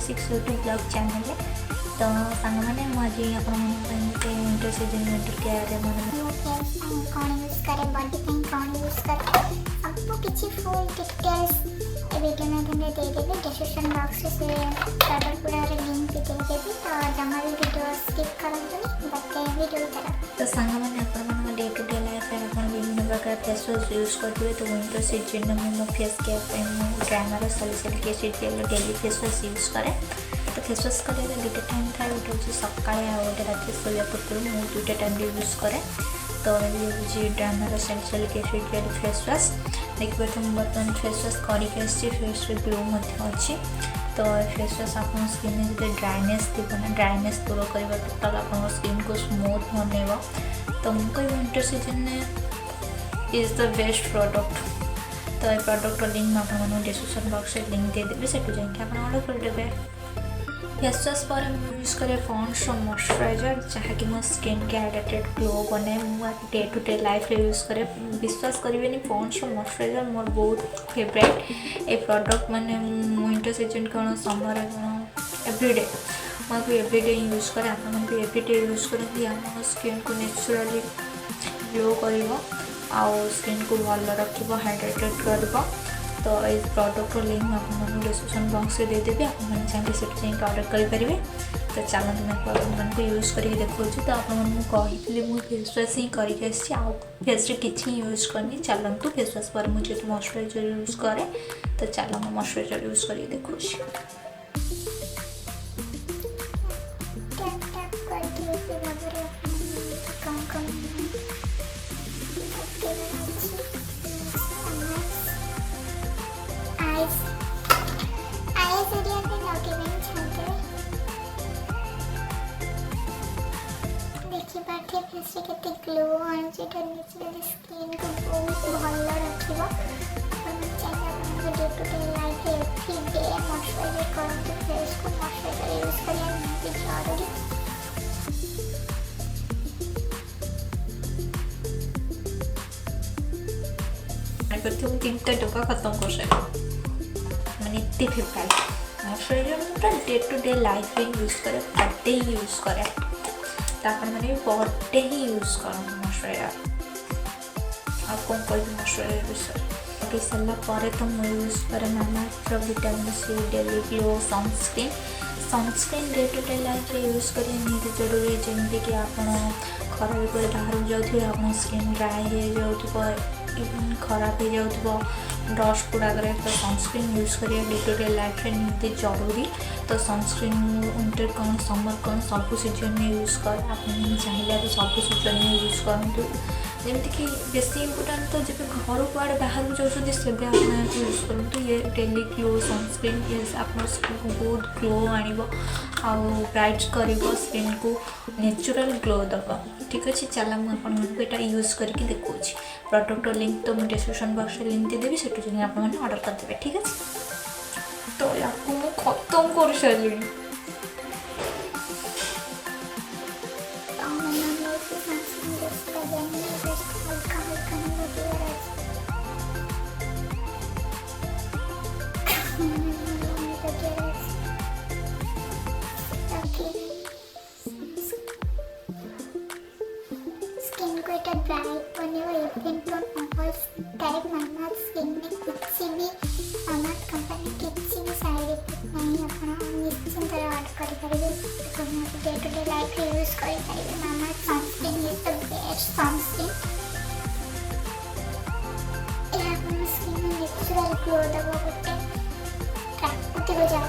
Basics YouTube blog channel तो सांग मैंने मुझे आपंटे विंटर सीजन विंटर केयर कौन यूज करे बॉडी पे कौन यूज करे सब किसी फुल डिटेल्स ए वीडियो में दे देबे डिस्क्रिप्शन बॉक्स रे से प्रोडक्ट गुड़ा रे लिंक भी दे देबे तो जमा भी वीडियो स्किप करंतु बटे वीडियो तरह तो सांग मैंने अपन डे टू डे लाइफ रे अपन विभिन्न प्रकार फेस वॉश यूज करते तो विंटर सीजन में मो फेस केयर पे मो ड्रामर salicylic acid gel daily face wash use करे तो फेस वॉश करे दुटा टाइम था गोटे सकाळे आ गोटे रात सोया पूर्व मु दुटा टाइम यूज करे तो ये drummer salicylic acid jail face wash देखिए तो बर्तमान फेस वॉश करके फेस ग्लो अच्छी तो फेस वॉश आप स्किन में जो ड्राइनेस थी ना ड्राइनेस दूर करवा टोटाल आप स्किन को स्मूथ बनइब तो मुझे विंटर सीजन में इज द बेस्ट प्रोडक्ट तो ये प्रोडक्ट लिंक मैं आपको डिस्क्रिप्शन बॉक्स में लिंक दे देवी से जाकि आप ऑर्डर करदे फेस वॉश पर यूज करे पॉन्ड्स मॉइस्चराइजर जहाँकि मो स्किन के हाइड्रेटेड ग्लो बने मुझे डे टू डे लाइफ रे यूज करे विश्वास करेंगे पॉन्ड्स मॉइस्चराइजर मोर बहुत फेवरेट ए प्रोडक्ट माने विंटर सीजन कौन समर कौन एवरीडे मैं एवरीडे यूज करे आप एवरीडे यूज करती आम स्किन को नेचुराली ग्लो कर स्किन को भल रख हाइड्रेटेड कर तो ये प्रोडक्ट लिंक मैं डिस्क्रिप्शन बॉक्स में देदेवी आपने चाहिए से ऑर्डर करेंगे तो चलते मैं यूज कर देखा तो आपको मुझे फेस वॉश ही करके फेस किसी यूज करनी चलतु फेस वॉश पर मुझे मॉइस्चराइजर यूज करे तो चलो मैं मॉइस्चराइजर यूज कर देखा केते ग्लो आनजेटा नेचुरल स्किन को बहुत भल रखिबो अपन चाहिए day to day life everyday moisturiser करते फेस को मॉइस्चराइजर यूज करिया नहीं जरूरी करते हूँ 3टा डब्बा खत्म कर सकते मैंने इतने फेवरेट मॉइस्चराइजर पूरा डे टू डे लाइफ में यूज करे बर्थडे ही यूज करे मैंने बर्थडे ही यूज कर मॉइस्चराइजर आप कौन कोई मॉइस्चराइजर विषय पकई सारापर तो मुझे यूज करे Mamaearth vitamin C daily glow sunscreen day to day life रे यूज करें निहाती जरूरी जमी कि आप खरा पर बाहर जाऊे आप स्किन ड्राई हो खराब हो जाऊ डस्ट गुड़ाक तो सनस्क्रीन यूज करिए डे टू डे लाइफ में निहाती जरूरी तो सनस्क्रीन विंटर कौन समर कौन सब सीजन में यूज कर आप चाहिए तो सब सीजन में यूज करूँ जमीक बेसी इम्पोर्टाट तो जब घर कुआड़े बाहर जाऊँगी से आप यूज करूँ ये डेली ग्लो सनस्क्रीन ये आप स्किन को बहुत ग्लो आव ब्राइट कर स्किन को नेचुरल ग्लो दबा ठीक अच्छे चला मुझे यूज करके देखा प्रोडक्ट लिंक तो मुझे डिस्क्रिप्शन बॉक्स में लिंक देदेवी से आप ऑर्डर करदे ठीक है तो या खत्म कर सारे ब्राइट बने इवन तो डायरेक्ट मामाअर्थ स्किन में किसी भी मामाअर्थ कंपनी किसी भी साइड इफेक्ट नहीं आप निश्चिंत ऑर्डर करेंगे day to day life use करेंगे Mamaearth sunscreen is the best sunscreen skin में नेचुरल ग्लो देव गोटे प्राकृतिक जगह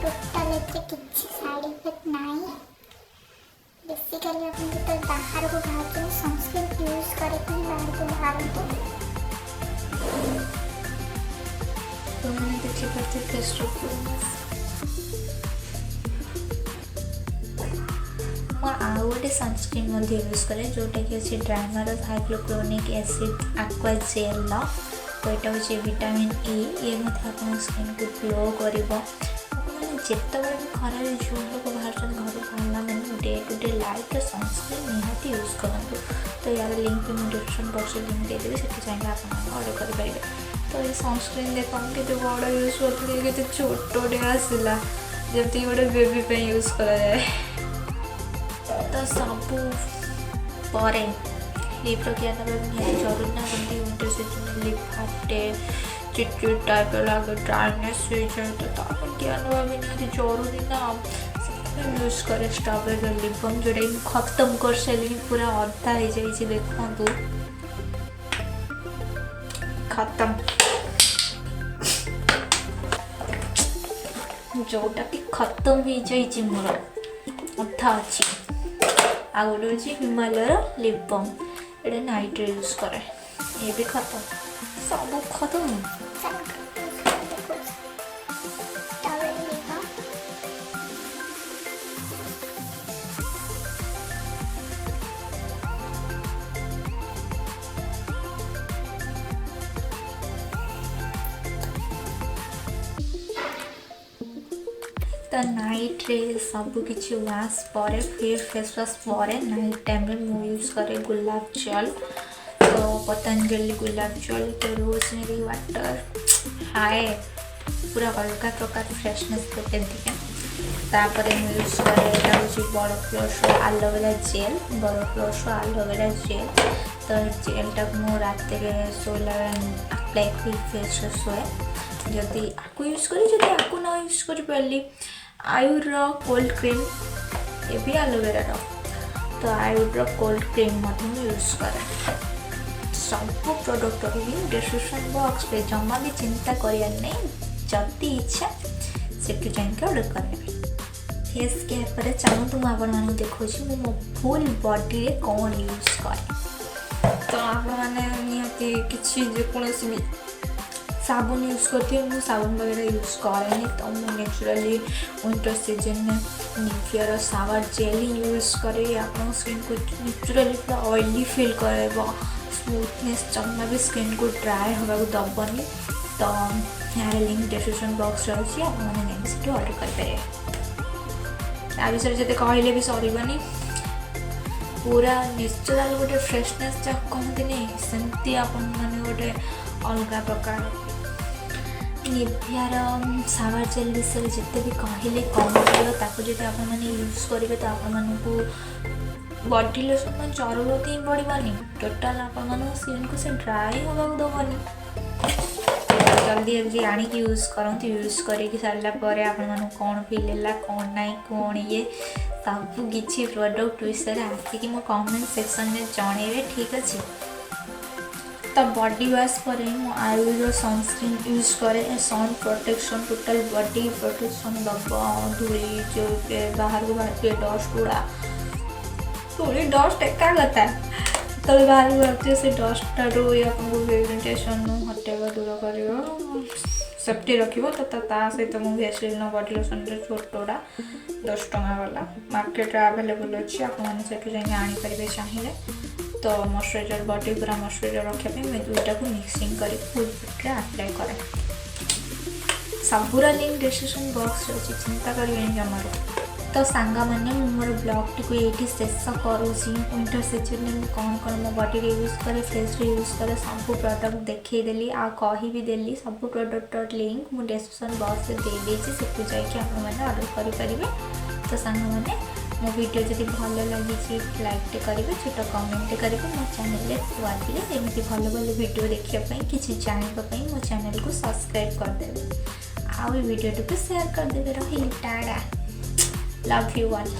टोटाल किसी साइड इफेक्ट नहीं बेसिकली अपन जो बाहर को बाहर सनस्क्रीन यूज करके बाहर को तो मैंने देखी पाते फेस आउ गोटे सनस्क्रीन यूज करे जोटा कि अच्छे drummer hydrochloric acid aqua jail तो यहाँ हूँ विटामिन ई ये आप स्किन को ग्लो कर जिते भी खराब जो लोग बाहर घर बाहर मैंने day to day life sunscreen निहाती यूज करूँ तो यार लिंक भी मुझे डिस्क्रिप्शन बॉक्स में लिंक देदेवी से चाहिए आप ऑर्डर करेंगे तो ये सनस्क्रीन देख के बड़ यूज करते के छोटे आसला जमी गोटे बेबी पे यूज करा जाए। तो सब पर लिप रखिया जरूरी ना कमी विंटर सीजन लिप फाटे चिटचिट टाइप लगे ड्राइनेस हो जाए तो क्या भी नहीं जरूरी ना यूज करे स्ट्रॉबेरी लिप बाम जोटा खत्म कर सारे पूरा अधा हो जाए देखु खत्म जोटा कि खत्म हो जाए मोर अधा अच्छी आ गए हूँ हिमालय लिप बाम ये नाइट यूज करे ये भी खत्म सब खत्म। तो नाइट रे सब किसी वाश पर फिर फेस वाश पर नाइट टाइम रे मु यूज करे गुलाब जल तो पतंजलि गुलाब जल तो रोजमेरी वाटर हाय पूरा अलग प्रकार फ्रेशनेस गोटे दिखे तापर मु यूज करे बरफ आलोवेरा जेल बरफ आलोवेरा जेल तो जेलटा मु रात शोला अप्लाई कर फेस शोए जदि आपको यूज करी आपको ना यूज कर पारि आयुर कोल्ड क्रीम ये भी एलोवेरा तो आयुर कोल्ड क्रीम यूज करे सब प्रोडक्ट भी डिस्क्रिप्शन बॉक्स पे जमा भी चिंता करिया नहीं जति इच्छा से जाकर ऑर्डर करेंगे। फेस केयर पर चलो तुम आपण देखो मो फुल बॉडी रे कौन यूज करे तो आपने किसी जेकोसी भी साबुन यूज करती है साबुन वगैरह यूज करें तो मुझे नेचुरली विंटर सीजन में निवियर सावर जेल यूज करे आप स्किन को नेचुरली पूरा ऑयली फील करे स्मूथनेस जमा भी स्किन को ड्राई होगा दबनी तो यार लिंक डिस्क्रिप्शन बॉक्स रही आपने ऑर्डर करें आ विषय जब कहले भी सरबनी पूरा नेचुरल गोटे फ्रेशनेस जहाँ कहते नहीं सेमती आपने गोटे अलग प्रकार निवियर सावर जेल विषय जिते भी कहले कम पड़ो जब आप यूज करेंगे तो आपको बॉडी लोशन जरूरत ही पड़वानी टोटाल आप स्किन को से ड्राई होगा दबनी जल्दी जल्दी आनिक यूज करते यूज कर सारापर आप कौन फील है कौन ना कौन ये सब किसी प्रोडक्ट विषय आसिक मो कमेंट सेक्शन में जनइबे ठीक अच्छे। तो बॉडी वॉश पर आयुर सनस्क्रीन यूज करे sun protection total body protection दब धूली जो बाहर को बाहर डस्ट गुड़ा धूली डस्ट एका कथा तो बाहर को बाहर से डस्टा इरिटेशन हटेगा दूर कर सेफ्टी रखियो तो सहित मुझे वेसलिन बॉडी लोशन छोटा 10 टଙ୍କା वाला मार्केट अवेलेबल अच्छी आपने चाहिए तो मॉइस्चराइजर बॉडी पूरा मॉइस्चराइजर रखापी मैं दुईटा को मिक्सिंग कर फुल फिट अप्लाई करे सबूरा लिंक डिस्क्रिप्शन बॉक्स अच्छी चिंता करें जमार। तो सांग मैंने मोर ब्लॉग टी ये शेष करुँची विंटर सीजन में कौन कौन मो बॉडी यूज करे फेस यूज करे सब प्रोडक्ट देखदेली आ कही भी देली सब प्रोडक्ट लिंक मुझे डिस्क्रिप्शन बॉक्स में देदेजी से जाकि ऑर्डर करेंगे। तो सांग मैंने मो वीडियो जब भल लगी लाइक करेंगे छोट कमेंट करेंगे मो चैनल वाले एमती भल भल वीडियो देखापी किसी जानापी मो चैनल को सब्सक्राइब करदे आ वीडियो को शेयर करदे रही टाटा लव यू ऑल।